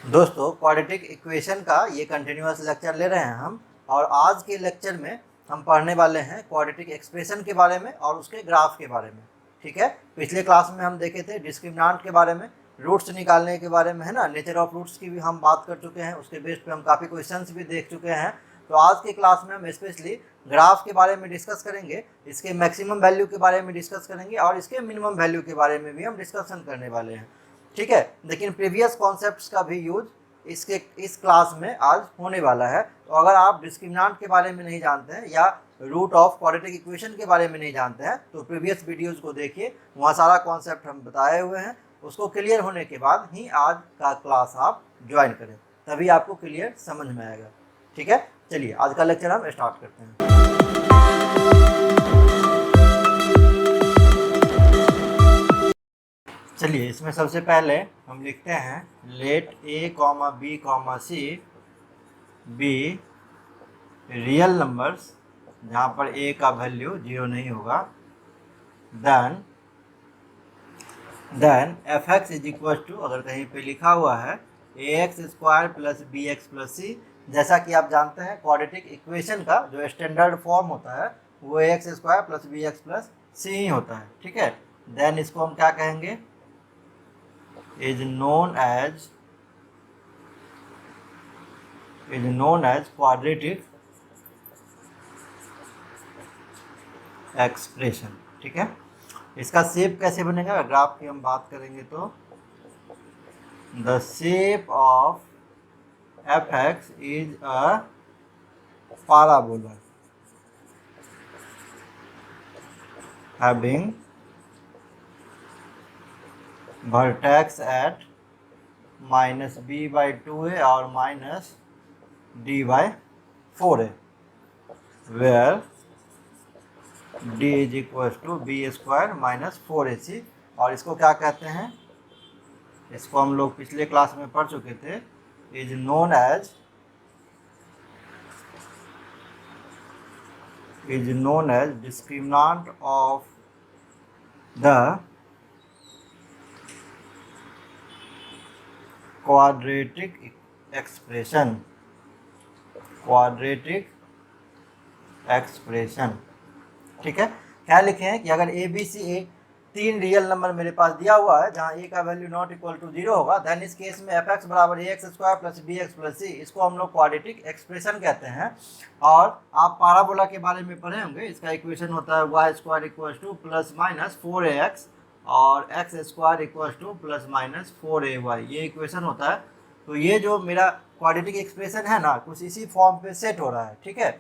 दोस्तों quadratic equation का ये कंटिन्यूअस लेक्चर ले रहे हैं हम, और आज के लेक्चर में हम पढ़ने वाले हैं क्वाड्रेटिक एक्सप्रेशन के बारे में और उसके ग्राफ के बारे में। ठीक है, पिछले क्लास में हम देखे थे डिस्क्रिमिनेंट के बारे में, रूट्स निकालने के बारे में, है ना, नेचर ऑफ रूट्स की भी हम बात कर चुके हैं, उसके बेस पे हम काफ़ी क्वेश्चंस भी देख चुके हैं। तो आज के क्लास में हम स्पेशली ग्राफ के बारे में डिस्कस करेंगे, इसके मैक्सिमम वैल्यू के बारे में डिस्कस करेंगे और इसके मिनिमम वैल्यू के बारे में भी हम डिस्कशन करने वाले हैं। ठीक है, लेकिन प्रीवियस कॉन्सेप्ट्स का भी यूज इस क्लास में आज होने वाला है। तो अगर आप डिस्क्रिमिनेंट के बारे में नहीं जानते हैं या रूट ऑफ क्वाड्रेटिक इक्वेशन के बारे में नहीं जानते हैं तो प्रीवियस वीडियोस को देखिए, वहाँ सारा कॉन्सेप्ट हम बताए हुए हैं। उसको क्लियर होने के बाद ही आज का क्लास आप ज्वाइन करें, तभी आपको क्लियर समझ में आएगा। ठीक है, चलिए आज का लेक्चर हम स्टार्ट करते हैं। चलिए इसमें सबसे पहले हम लिखते हैं let a comma b comma c be real numbers, जहाँ पर ए का वैल्यू 0 नहीं होगा, then f x is equal to, अगर कहीं पे लिखा हुआ है a x square plus b x plus c, जैसा कि आप जानते हैं क्वाड्रेटिक इक्वेशन का जो स्टैंडर्ड फॉर्म होता है वो a x square plus b x plus c ही होता है। ठीक है, देन इसको हम क्या कहेंगे, is known as quadratic expression. ठीक है, इसका शेप कैसे बनेगा, ग्राफ की हम बात करेंगे तो the shape of F x is a parabola having vertex at -b/2a और -d/4a, where d is equal to B square minus 4ac। और इसको क्या कहते हैं, इसको हम लोग पिछले क्लास में पढ़ चुके थे, is known as discriminant of the quadratic expression. ठीक है, क्या लिखे हैं कि अगर ए बी सी ए तीन रियल नंबर मेरे पास दिया हुआ है जहां ए का वैल्यू नॉट इक्वल टू 0 होगा, देन इस केस में एफ एक्स बराबर a x square plus b x plus c, इसको हम लोग क्वाड्रेटिक एक्सप्रेशन कहते हैं। और आप पाराबोला के बारे में पढ़े होंगे, इसका इक्वेशन होता है Y square equal to plus minus 4ax और X square equal to plus minus 4ay, ये इक्वेशन होता है। तो ये जो मेरा क्वाड्रेटिक एक्सप्रेशन है ना, कुछ इसी फॉर्म पे सेट हो रहा है। ठीक है,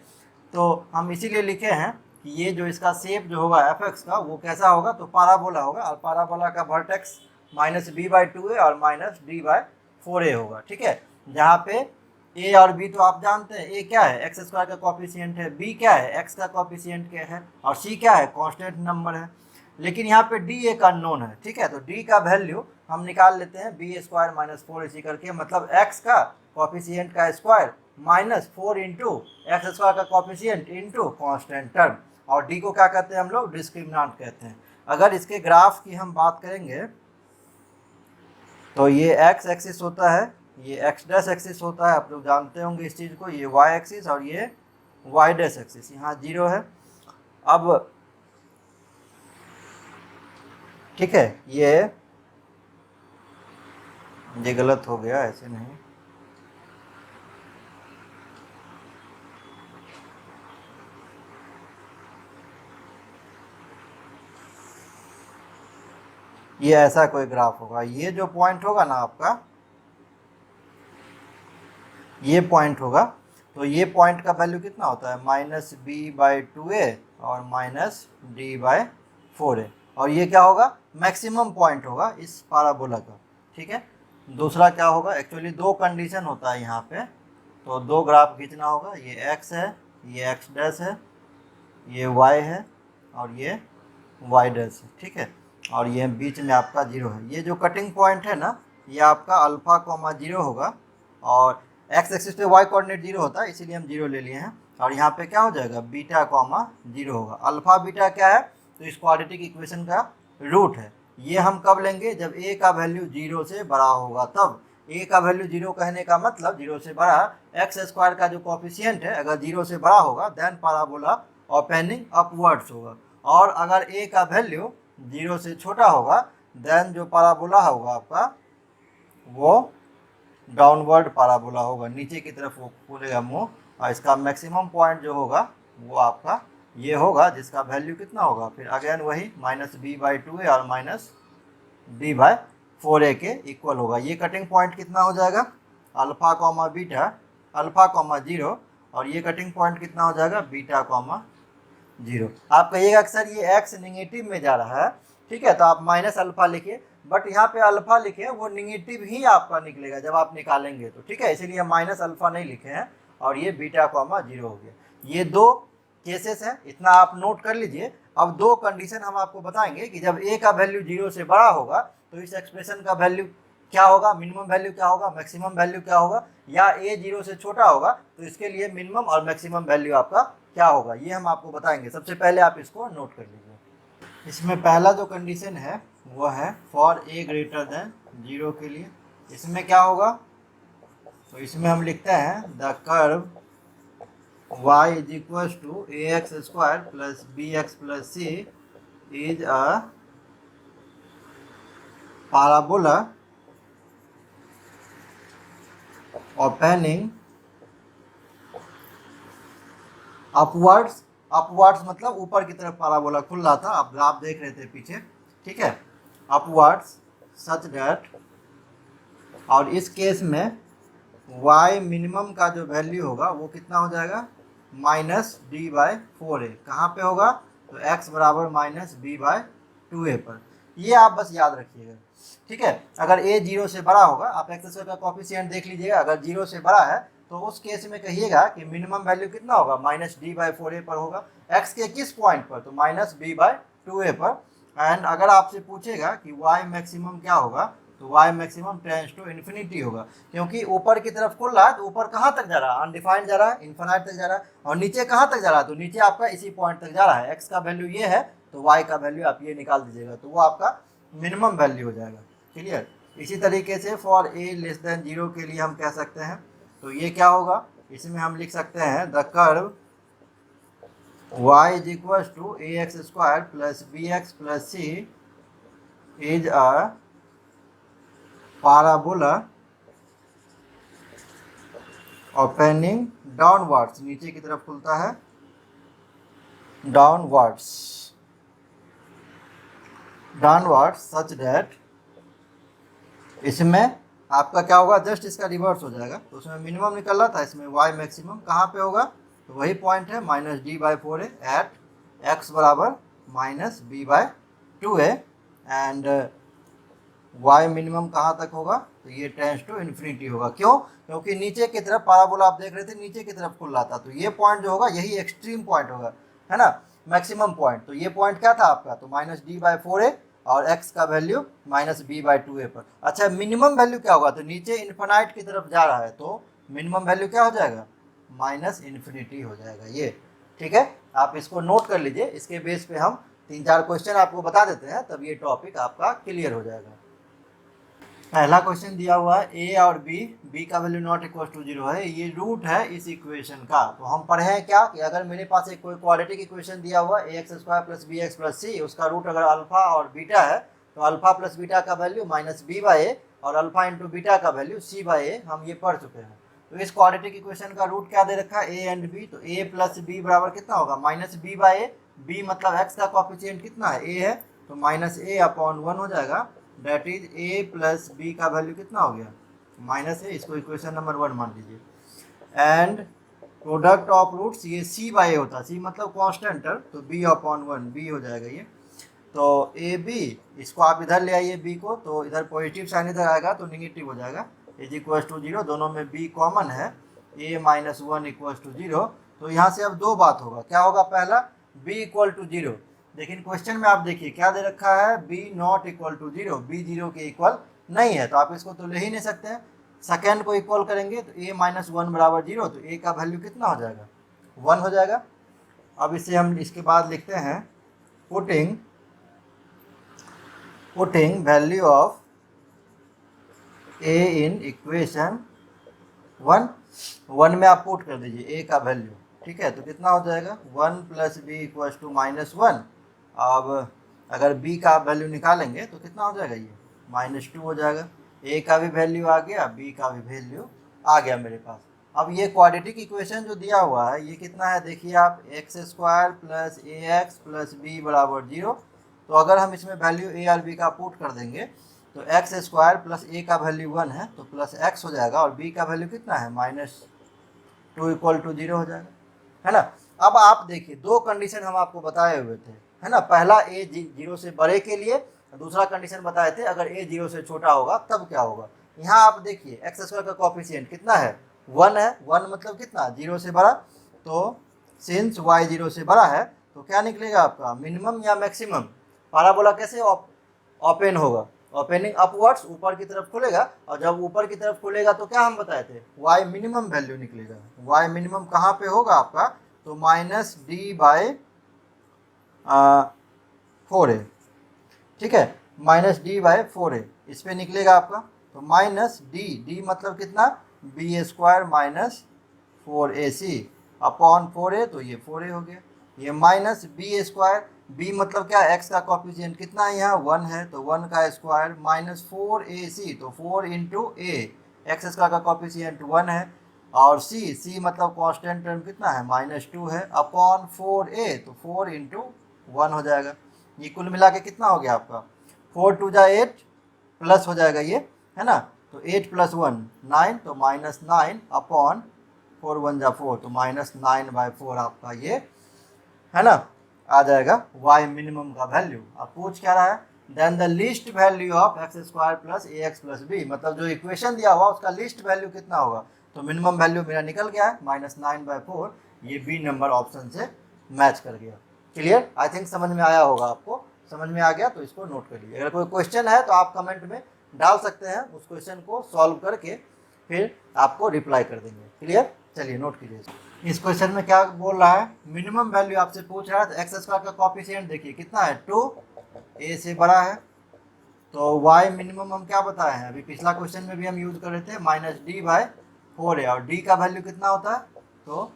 तो हम इसीलिए लिखे हैं कि ये जो इसका शेप जो होगा एफ एक्स का वो कैसा होगा, तो पाराबोला होगा, और पाराबोला का वर्टेक्स -b/2a और -d/4a होगा। ठीक है, जहाँ पे ए और बी तो आप जानते हैं, ए क्या है, एक्स स्क्वायर का कॉफिशिएंट है, बी क्या है, एक्स का कॉफिशिएंट क्या है, और सी क्या है, कांस्टेंट नंबर है। लेकिन यहाँ पे डी एक अननोन है। ठीक है, तो डी का वैल्यू हम निकाल लेते हैं बी स्क्वायर माइनस 4ac करके, मतलब एक्स का कॉफिशिएंट का square minus 4 into x square का कॉफिशिएंट इंटू कॉन्स्टेंट टर्म, और डी को क्या कहते हैं हम लोग, डिस्क्रिमिनेंट कहते हैं। अगर इसके ग्राफ की हम बात करेंगे तो ये एक्स एक्सिस होता है, ये एक्स डैश एक्सिस होता है, आप लोग जानते होंगे इस चीज़ को, ये वाई एक्सिस और ये वाई डैश एक्सिस, यहाँ 0 है। अब ठीक है, ये गलत हो गया, ऐसे नहीं, ये ऐसा कोई ग्राफ होगा, ये जो पॉइंट होगा ना आपका, ये पॉइंट होगा, तो ये पॉइंट का वैल्यू कितना होता है, -b/2a और -d/4a, और ये क्या होगा, मैक्सिमम पॉइंट होगा इस पाराबोला का। ठीक है, दूसरा क्या होगा, एक्चुअली दो कंडीशन होता है यहाँ पे, तो दो ग्राफ खींचना होगा, ये x है, ये x डैश है, ये y है और ये y डैश है। ठीक है, और ये बीच में आपका 0 है, ये जो कटिंग पॉइंट है ना, ये आपका अल्फा कॉमा 0 होगा, और x एक्सिस पे y कोऑर्डिनेट 0 होता है, इसीलिए हम 0 ले लिए हैं, और यहाँ पे क्या हो जाएगा, बीटा कॉमा 0 होगा। अल्फा बीटा क्या है, तो इस क्वाड्रेटिक इक्वेशन का रूट है। ये हम कब लेंगे, जब a का वैल्यू 0 से बड़ा होगा तब। ए का वैल्यू 0 कहने का मतलब 0 से बड़ा, एक्स स्क्वायर का जो कॉफिशिएंट है अगर 0 से बड़ा होगा देन पैराबोला ओपनिंग अपवर्ड्स होगा, और अगर ए का वैल्यू 0 से छोटा होगा देन जो पैराबोला होगा आपका वो डाउनवर्ड पैराबोला होगा, नीचे की तरफ वो खुलेगा मुंह, और इसका मैक्सिमम पॉइंट जो होगा वो आपका ये होगा जिसका वैल्यू कितना होगा, फिर अगेन वही -b/2a और -b/4a के इक्वल होगा। ये कटिंग पॉइंट कितना हो जाएगा, alpha comma beta, alpha comma 0, और ये कटिंग पॉइंट कितना हो जाएगा, बीटा कॉमा 0। आप कहिएगा कि सर ये एक्स निगेटिव में जा रहा है, ठीक है, तो आप माइनस अल्फा लिखिए, बट यहाँ पे अल्फा लिखे वो निगेटिव ही आपका निकलेगा जब आप निकालेंगे तो, ठीक है, इसीलिए माइनस अल्फा नहीं लिखे हैं, और ये बीटा कॉमा 0 हो गया। ये दो केसेस हैं, इतना आप नोट कर लीजिए। अब दो कंडीशन हम आपको बताएंगे कि जब ए का वैल्यू 0 से बड़ा होगा तो इस एक्सप्रेशन का वैल्यू क्या होगा, मिनिमम वैल्यू क्या होगा, मैक्सिमम वैल्यू क्या होगा, या ए 0 से छोटा होगा तो इसके लिए मिनिमम और मैक्सिमम वैल्यू आपका क्या होगा, ये हम आपको बताएंगे। सबसे पहले आप इसको नोट कर लीजिए। इसमें पहला जो कंडीशन है वो है फॉर ए ग्रेटर देन 0 के लिए। इसमें क्या होगा, तो इसमें हम लिखते हैं the curve y is equals to ax square plus bx plus c is a parabola opening upwards, upwards मतलब ऊपर की तरफ पैराबोला खुल रहा था, आप ग्राफ देख रहे थे पीछे, ठीक है, अपवर्ड्स सच दैट, और इस केस में y मिनिमम का जो वैल्यू होगा वो कितना हो जाएगा, -d/4a, कहाँ पे होगा, तो x बराबर -b/2a पर। ये आप बस याद रखिएगा, ठीक है। अगर a 0 से बड़ा होगा, आप एक्स स्क्वायर का कॉफिशिएंट देख लीजिएगा, अगर 0 से बड़ा है तो उस केस में कहिएगा कि मिनिमम वैल्यू कितना होगा, -d/4a पर होगा, x के किस पॉइंट पर, तो -b/2a पर। एंड अगर आपसे पूछेगा कि y मैक्सिमम क्या होगा, तो y maximum tends to infinity होगा, क्योंकि ऊपर की तरफ खुल रहा है तो ऊपर कहाँ तक जा रहा है, अनडिफाइंड जा रहा है, इन्फिनाइट तक जा रहा है, और नीचे कहाँ तक जा रहा है, तो नीचे आपका इसी पॉइंट तक जा रहा है। x का वैल्यू ये है तो y का वैल्यू आप ये निकाल दीजिएगा, तो वो आपका मिनिमम वैल्यू हो जाएगा, क्लियर। इसी तरीके से फॉर a लेस देन 0 के लिए हम कह सकते हैं, तो ये क्या होगा, इसमें हम लिख सकते हैं the curve y is equals to ax square plus bx plus c is a parabola opening downwards, नीचे की तरफ खुलता है, downwards such that, इसमें आपका क्या होगा, जस्ट इसका रिवर्स हो जाएगा, तो उसमें मिनिमम निकल रहा था, इसमें y मैक्सिमम कहाँ पे होगा, तो वही पॉइंट है -d/4a एट x बराबर -b/2a, एंड y मिनिमम कहाँ तक होगा, तो ये टेंड्स टू इन्फिनिटी होगा। क्यों, क्योंकि नीचे की तरफ पैराबोला आप देख रहे थे नीचे की तरफ खुल रहा था, तो ये पॉइंट जो होगा यही एक्सट्रीम पॉइंट होगा, है ना, मैक्सिमम पॉइंट। तो ये पॉइंट क्या था आपका, तो -d/4a और x का वैल्यू -b/2a पर। अच्छा, मिनिमम वैल्यू क्या होगा, तो नीचे इन्फिनाइट की तरफ जा रहा है तो मिनिमम वैल्यू क्या हो जाएगा, -इन्फिनिटी हो जाएगा ये, ठीक है। आप इसको नोट कर लीजिए, इसके बेस पे हम 3-4 क्वेश्चन आपको बता देते हैं, तब ये टॉपिक आपका क्लियर हो जाएगा। पहला क्वेश्चन दिया हुआ है a और b का वैल्यू नॉट इक्वल टू 0 है, ये रूट है इस इक्वेशन का। तो हम पढ़े हैं क्या कि अगर मेरे पास एक कोई क्वाड्रेटिक इक्वेशन दिया हुआ है ax square plus bx plus c, उसका रूट अगर अल्फा और बीटा है तो अल्फा प्लस बीटा का वैल्यू -b/a और अल्फा इंटू बीटा का वैल्यू c/a, हम ये पढ़ चुके हैं। तो इस क्वाड्रेटिक इक्वेशन का रूट क्या दे रखा है, a एंड b, तो a प्लस b बराबर कितना होगा, -b/a, b मतलब x का कॉफिशिएंट कितना है, a है, तो -a/1 हो जाएगा, that is a plus b का वैल्यू कितना हो गया, -a, इसको इक्वेशन नंबर 1 मान लीजिए। एंड प्रोडक्ट ऑफ रूट्स, ये c/a होता है, c मतलब कॉन्स्टेंट टर्म, तो b/1 b हो जाएगा ये। तो ए बी, इसको आप इधर ले आइए b को, तो इधर पॉजिटिव साइन इधर आएगा तो निगेटिव हो जाएगा, इज इक्वल टू 0, दोनों में b कॉमन है, a - 1 इक्वल टू 0। तो यहाँ से अब दो बात होगा, क्या होगा, पहला b इक्वल टू 0, लेकिन क्वेश्चन में आप देखिए क्या दे रखा है, b not equal to 0, b 0 के इक्वल नहीं है, तो आप इसको तो ले ही नहीं सकते हैं। सेकेंड को इक्वल करेंगे तो a - 1 बराबर 0, तो a का वैल्यू कितना हो जाएगा, 1 हो जाएगा। अब इसे हम इसके बाद लिखते हैं putting value of A in equation 1 में आप पुट कर दीजिए ए का वैल्यू, ठीक है। तो कितना हो जाएगा 1 प्लस बी इक्वल्स टू -1। अब अगर बी का आप वैल्यू निकालेंगे तो कितना हो जाएगा, ये -2 हो जाएगा। ए का भी वैल्यू आ गया, बी का भी वैल्यू आ गया मेरे पास। अब ये क्वाड्रेटिक इक्वेशन जो दिया हुआ है ये कितना है, देखिए आप x² plus A X plus B बराबर 0। तो अगर हम इसमें वैल्यू ए और बी का पुट कर देंगे तो x² प्लस ए का वैल्यू 1 है तो प्लस x हो जाएगा, और b का वैल्यू कितना है -2 = 0 हो जाएगा, है ना। अब आप देखिए दो कंडीशन हम आपको बताए हुए थे, है ना। पहला a 0 से बड़े के लिए, दूसरा कंडीशन बताए थे अगर a 0 से छोटा होगा तब क्या होगा। यहाँ आप देखिए x² का कॉफिशिएंट कितना है, 1 है। 1 मतलब कितना, 0 से बड़ा। तो सिंस y 0 से बड़ा है तो क्या निकलेगा आपका, मिनिमम या मैक्सिमम। पैराबोला कैसे ओपन होगा, ओपनिंग अपवर्ड्स, ऊपर की तरफ खुलेगा, और जब ऊपर की तरफ खुलेगा तो क्या हम बताए थे, y मिनिमम वैल्यू निकलेगा। y मिनिमम कहाँ पे होगा आपका, तो -d/4a, ठीक है, -d/4a इस पे निकलेगा आपका। तो -d मतलब कितना, b² - 4ac अपॉन 4a, तो ये 4a हो गया। ये -b², b मतलब क्या, x का कॉफिशिएंट कितना है यहाँ 1 है, तो 1 का स्क्वायर -4ac, तो 4 इंटू a, x² का कॉफिशिएंट 1 है, और c मतलब कांस्टेंट टर्म कितना है -2 है, अपॉन 4a, तो 4 इंटू 1 हो जाएगा। ये कुल मिला के कितना हो गया आपका, 4 2 जा 8 प्लस हो जाएगा ये, है ना। तो 8 + 1 9, तो -9 अपॉन 4 1 जा 4, तो -9/4 आपका ये, है ना, आ जाएगा y मिनिमम का वैल्यू। अब पूछ क्या रहा है, then the least value of x² plus A X plus B, मतलब जो इक्वेशन दिया हुआ उसका लीस्ट वैल्यू कितना होगा। तो मिनिमम वैल्यू मेरा निकल गया है -9/4, ये बी नंबर ऑप्शन से मैच कर गया। क्लियर, आई थिंक समझ में आया होगा आपको। समझ में आ गया तो इसको नोट कर लीजिए। अगर कोई क्वेश्चन है तो आप कमेंट में डाल सकते हैं, उस क्वेश्चन को सॉल्व करके फिर आपको रिप्लाई कर देंगे। क्लियर, चलिए नोट कीजिए। इस क्वेश्चन में क्या बोल रहा है, मिनिमम वैल्यू आपसे पूछ रहा है, तो x² का कॉफिशिएंट देखिए कितना है 2, a से बड़ा है। तो y मिनिमम हम क्या बताए हैं, अभी पिछला क्वेश्चन में भी हम यूज कर रहे थे -d/4a, और d का वैल्यू कितना होता है, तो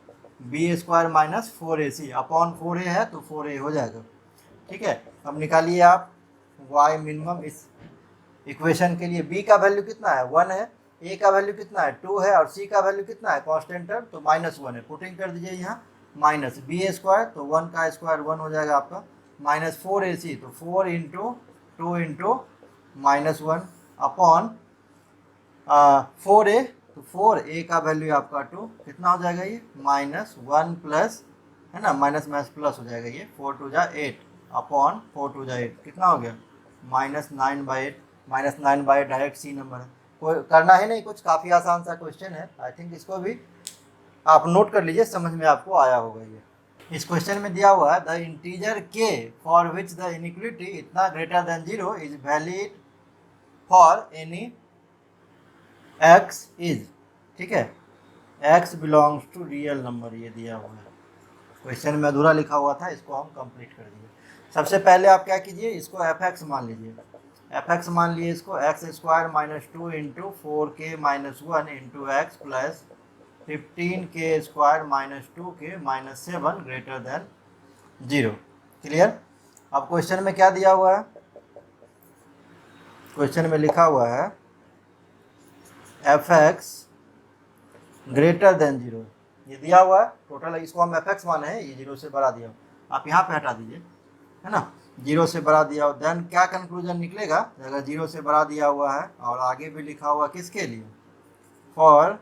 b² - 4ac अपॉन 4a है, तो 4a हो जाएगा, ठीक है। अब निकालिए आप y मिनिमम इस इक्वेशन के लिए। b का वैल्यू कितना है 1 है, a का वैल्यू कितना है 2 है, और c का वैल्यू कितना है कांस्टेंट टर्म, तो -1 है। पुटिंग कर दीजिए यहाँ -b², तो 1 का स्क्वायर 1 हो जाएगा आपका, -4ac, तो 4 इंटू 2 इंटू -1 अपॉन 4a, तो 4a का वैल्यू आपका 2, कितना हो जाएगा ये -1 प्लस, है ना, माइनस प्लस हो जाएगा ये, 4 2 जा 8 अपॉन 4 2 जा 8 कितना हो गया -9/8, -9/8 डायरेक्ट सी नंबर है। कोई करना है नहीं कुछ, काफ़ी आसान सा क्वेश्चन है। आई थिंक इसको भी आप नोट कर लीजिए, समझ में आपको आया होगा ये। इस क्वेश्चन में दिया हुआ है the integer k for which the inequality इतना greater than 0 is valid for any x is, ठीक है, x belongs to real number, ये दिया हुआ है। क्वेश्चन में अधूरा लिखा हुआ था, इसको हम कंप्लीट कर दिए। सबसे पहले आप क्या कीजिए, इसको f(x) मान लीजिए। f(x) मान लिए इसको, x² - 2 into 4k - 1 into x plus 15k² - 2k - 7 greater than 0। Clear. अब क्वेश्चन में क्या दिया हुआ है, क्वेश्चन में लिखा हुआ है f(x) ग्रेटर देन 0, ये दिया हुआ है टोटल, इसको हम f(x) माने हैं, ये 0 से बड़ा दिया, आप यहाँ पे हटा दीजिए, है ना, 0 से बड़ा दिया हो। देन क्या कंक्लूजन निकलेगा, अगर 0 से बड़ा दिया हुआ है और आगे भी लिखा हुआ किसके लिए, for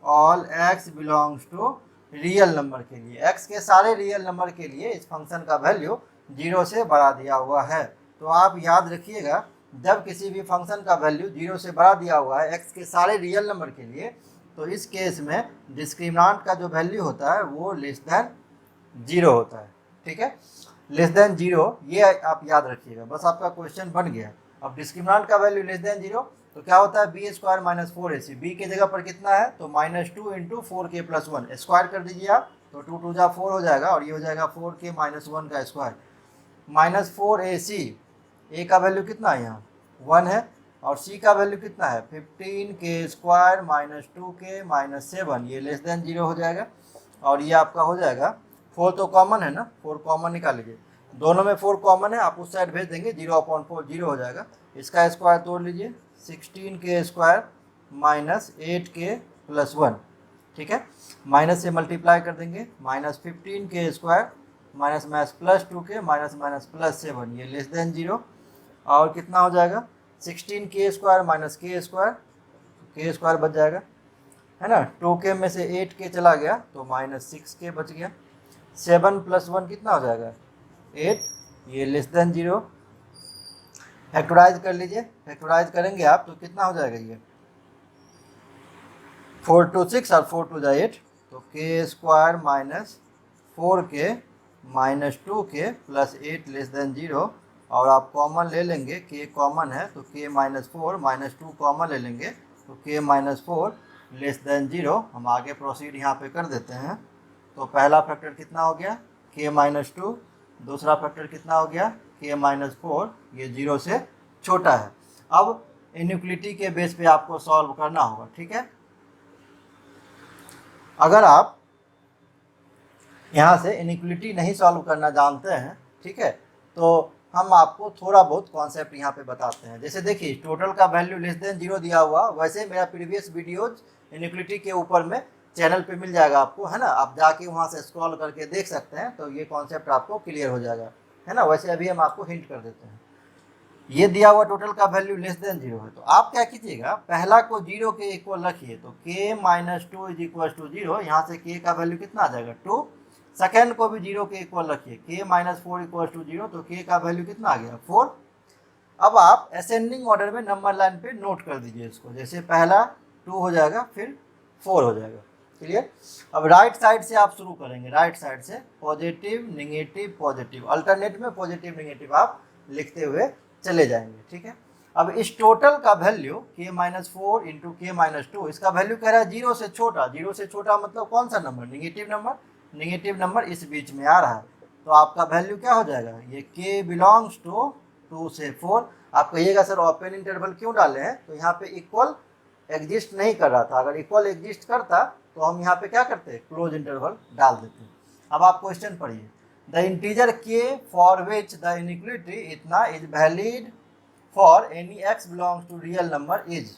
all x belongs to real number के लिए, x के सारे रियल नंबर के लिए इस फंक्शन का वैल्यू 0 से बड़ा दिया हुआ है। तो आप याद रखिएगा, जब किसी भी फंक्शन का वैल्यू 0 से बड़ा दिया हुआ है x के सारे रियल नंबर के लिए, तो इस केस में डिस्क्रिमिनेंट का जो वैल्यू होता है वो लेस देन 0 होता है, ठीक है, लेस देन 0, ये आप याद रखिएगा, बस आपका क्वेश्चन बन गया। अब डिस्क्रिमिनेंट का वैल्यू लेस देन 0 तो क्या होता है, b² - 4ac, b के जगह पर कितना है, तो -2 इंटू 4k + 1 स्क्वायर कर दीजिए आप, तो 2 2 जा 4 हो जाएगा, और ये हो जाएगा 4k - 1 का स्क्वायर, -4ac, a का वैल्यू कितना है यहाँ 1 है, और सी का वैल्यू कितना है 15k² माइनस 2k माइनस 7, ये लेस देन 0 हो जाएगा। और ये आपका हो जाएगा 4 तो कॉमन है ना, 4 कॉमन निकाल लीजिए, दोनों में 4 कॉमन है, आप उस साइड भेज देंगे 0/4 0 हो जाएगा। इसका स्क्वायर तोड़ लीजिए 16k² माइनस 8k प्लस 1, ठीक है, माइनस से मल्टीप्लाई कर देंगे, minus 15k² minus minus plus 2k minus minus plus 7, ये लेस देन 0। और कितना हो जाएगा 16k² माइनस k² बच जाएगा, है ना, 2k में से 8k चला गया तो माइनस 6k बच गया। 7 प्लस 1 कितना हो जाएगा 8, ये लेस देन 0। फैक्टराइज कर लीजिए, फैक्टराइज करेंगे आप तो कितना हो जाएगा ये 4 2 6 और 4 2 8, तो k² minus 4k minus 2k plus 8 less than 0। और आप कॉमन ले लेंगे, k कॉमन है तो k माइनस 4 माइनस 2 कॉमन ले लेंगे तो k माइनस 4 लेस देन 0। हम आगे प्रोसीड यहाँ पे कर देते हैं। तो पहला फैक्टर कितना हो गया k माइनस 2, दूसरा फैक्टर कितना हो गया k माइनस 4, ये 0 से छोटा है। अब इनइक्वालिटी के बेस पे आपको सॉल्व करना होगा, ठीक है। अगर आप यहाँ से इनइक्वालिटी नहीं सॉल्व करना जानते हैं, ठीक है, तो हम आपको थोड़ा बहुत कॉन्सेप्ट यहाँ पे बताते हैं। जैसे देखिए टोटल का वैल्यू लेस देन 0 दिया हुआ, वैसे मेरा प्रीवियस वीडियोज इनइक्वालिटी के ऊपर में चैनल पे मिल जाएगा आपको, है ना, आप जाके वहाँ से स्क्रॉल करके देख सकते हैं, तो ये कॉन्सेप्ट आपको क्लियर हो जाएगा, है ना। वैसे अभी हम आपको हिंट कर देते हैं। ये दिया हुआ टोटल का वैल्यू लेस देन 0 है, तो आप क्या कीजिएगा, पहला को 0 के इक्वल रखिए, तो k minus 2 is equal to 0, यहाँ से k का वैल्यू कितना आ जाएगा 2। सेकेंड को भी 0 के इक्वल रखिए, k माइनस 4 इक्वल टू 0, तो k का वैल्यू कितना आ गया 4। अब आप असेंडिंग ऑर्डर में नंबर लाइन पे नोट कर दीजिए इसको, जैसे पहला 2 हो जाएगा फिर 4 हो जाएगा, क्लियर। अब राइट साइड से आप शुरू करेंगे, राइट साइड से पॉजिटिव निगेटिव पॉजिटिव, अल्टरनेट में पॉजिटिव निगेटिव आप लिखते हुए चले जाएंगे, ठीक है। अब इस टोटल का value k minus 4 into k minus 2, इसका वैल्यू कह रहा है 0 से छोटा, 0 से छोटा मतलब कौन सा number negative number, negative number इस बीच में आ रहा है, तो आपका वैल्यू क्या हो जाएगा, ये k बिलोंग्स टू 2 से 4। आप कहिएगा सर ओपन इंटरवल क्यों डाले हैं, तो यहाँ पे इक्वल एग्जिस्ट नहीं कर रहा था, अगर इक्वल एग्जिस्ट करता तो हम यहाँ पे क्या करते क्लोज इंटरवल डाल देते। अब आप क्वेश्चन पढ़िए, the integer k for which the inequality इतना is valid for any x belongs to real number is.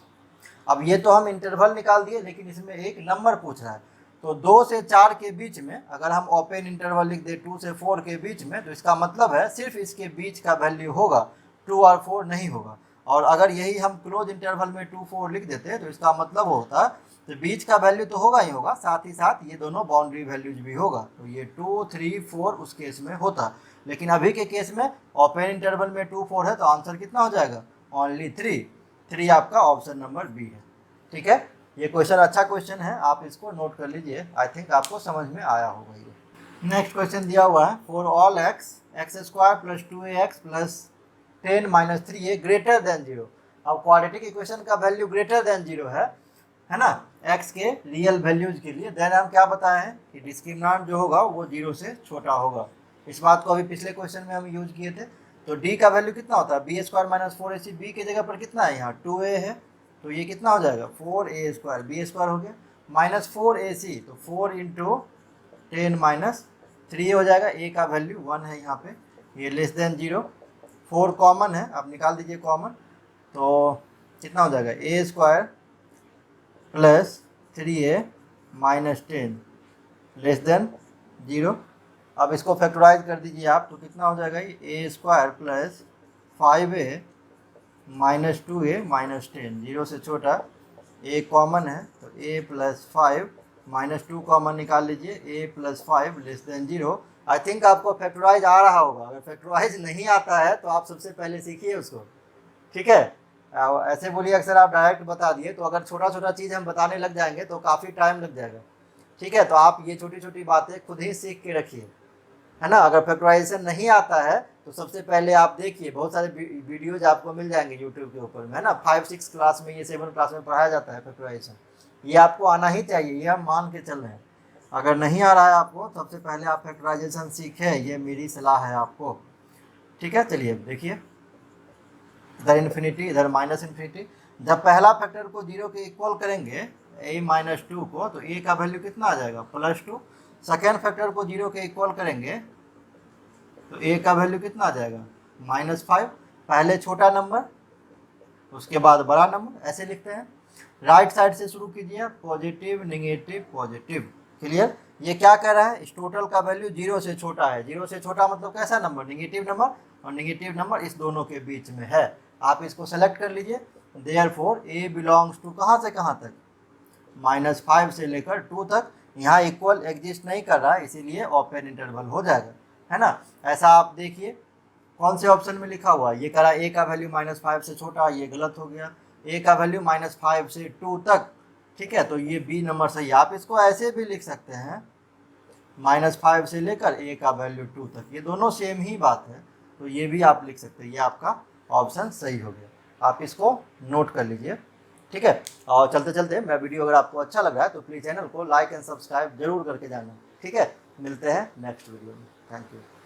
अब ये तो हम इंटरवल निकाल दिए, लेकिन इसमें एक नंबर पूछ रहा है, तो 2 से 4 के बीच में अगर हम ओपन इंटरवल लिख दे 2 से 4 के बीच में, तो इसका मतलब है सिर्फ इसके बीच का वैल्यू होगा, 2 और 4 नहीं होगा। और अगर यही हम क्लोज इंटरवल में 2 4 लिख देते तो इसका मतलब होता तो बीच का वैल्यू तो होगा ही होगा, साथ ही साथ ये दोनों बाउंड्री वैल्यूज भी होगा, तो ये 2 3 4 उस केस में होता। लेकिन अभी के केस में ओपन इंटरवल में 2 4 है, तो आंसर कितना हो जाएगा ओनली 3 आपका ऑप्शन नंबर बी है, ठीक है। ये क्वेश्चन अच्छा क्वेश्चन है, आप इसको नोट कर लीजिए, आई थिंक आपको समझ में आया होगा ये। नेक्स्ट क्वेश्चन दिया हुआ है, for all x² plus 2ax plus 10 minus 3a greater than 0। अब क्वाड्रेटिक इक्वेशन का वैल्यू ग्रेटर देन 0 है ना, x के रियल वैल्यूज के लिए, देन हम क्या बताए हैं कि डिस्क्रिमिनेंट जो होगा वो 0 से छोटा होगा। इस बात को अभी पिछले क्वेश्चन में हम यूज किए थे। तो d का वैल्यू कितना होता है b² माइनस 4ac, b की जगह पर कितना है यहाँ 2a है, तो ये कितना हो जाएगा 4a² b² हो गया, माइनस 4ac, तो 4 इंटू 10 माइनस 3 हो जाएगा, a का वैल्यू 1 है यहाँ पे, ये लेस देन 0। 4 कॉमन है, आप निकाल दीजिए कॉमन, तो कितना हो जाएगा a² plus 3a minus 10 less than 0। अब इसको फैक्टराइज कर दीजिए आप, तो कितना हो जाएगा ये a² plus 5a minus 2a minus 10, 0 से छोटा, a कॉमन है तो a प्लस 5 माइनस 2 कॉमन निकाल लीजिए, a plus 5 less than 0। I think आपको फैक्टराइज आ रहा होगा, अगर फैक्टराइज नहीं आता है तो आप सबसे पहले सीखिए उसको, ठीक है। ऐसे बोलिए अक्सर आप डायरेक्ट बता दिए, तो अगर छोटा छोटा चीज़ हम बताने लग जाएंगे तो काफ़ी टाइम लग जाएगा, ठीक है। तो आप ये छोटी छोटी बातें खुद ही सीख के रखिए, है ना। अगर फैक्टराइजेशन नहीं आता है तो सबसे पहले आप देखिए, बहुत सारे वीडियोज आपको मिल जाएंगे यूट्यूब के ऊपर में, है ना। 5 6 क्लास में, ये 7 क्लास में पढ़ाया जाता है फैक्टराइजेशन, ये आपको आना ही चाहिए, ये हम मान के चल रहे हैं। अगर नहीं आ रहा है आपको, सबसे पहले आप फैक्टराइजेशन सीखें, ये मेरी सलाह है आपको, ठीक है। चलिए देखिए, इधर इन्फिनिटी, इधर माइनस इन्फिनिटी। जब पहला फैक्टर को 0 के इक्वल करेंगे a-2 को, तो a का वैल्यू कितना आ जाएगा +2। सेकेंड फैक्टर को 0 के इक्वल करेंगे तो a का वैल्यू कितना आ जाएगा -5। पहले छोटा नंबर उसके बाद बड़ा नंबर, ऐसे लिखते हैं। राइट साइड से शुरू कीजिए, पॉजिटिव नेगेटिव पॉजिटिव। क्लियर। ये क्या कह रहा है, इस टोटल का वैल्यू 0 से छोटा है। 0 से छोटा मतलब कैसा नंबर, नेगेटिव नंबर, और नेगेटिव नंबर इस दोनों के बीच में है। आप इसको सेलेक्ट कर लीजिए। देयरफॉर a बिलोंग्स टू कहाँ से कहाँ तक, -5 से लेकर 2 तक। यहाँ इक्वल एग्जिस्ट नहीं कर रहा है, इसीलिए ओपन इंटरवल हो जाएगा, है ना। ऐसा आप देखिए कौन से ऑप्शन में लिखा हुआ है। ये कह रहा है a का वैल्यू -5 से छोटा, ये गलत हो गया। a का वैल्यू -5 से 2 तक, ठीक है, तो ये बी नंबर सही है। आप इसको ऐसे भी लिख सकते हैं, -5 से लेकर a का वैल्यू 2 तक, ये दोनों सेम ही बात है, तो ये भी आप लिख सकते हैं। ये आपका ऑप्शन सही हो गया, आप इसको नोट कर लीजिए, ठीक है। और चलते चलते मैं वीडियो अगर आपको अच्छा लग रहा है तो प्लीज़ चैनल को लाइक एंड सब्सक्राइब जरूर करके जाना, ठीक है। मिलते हैं नेक्स्ट वीडियो में, थैंक यू।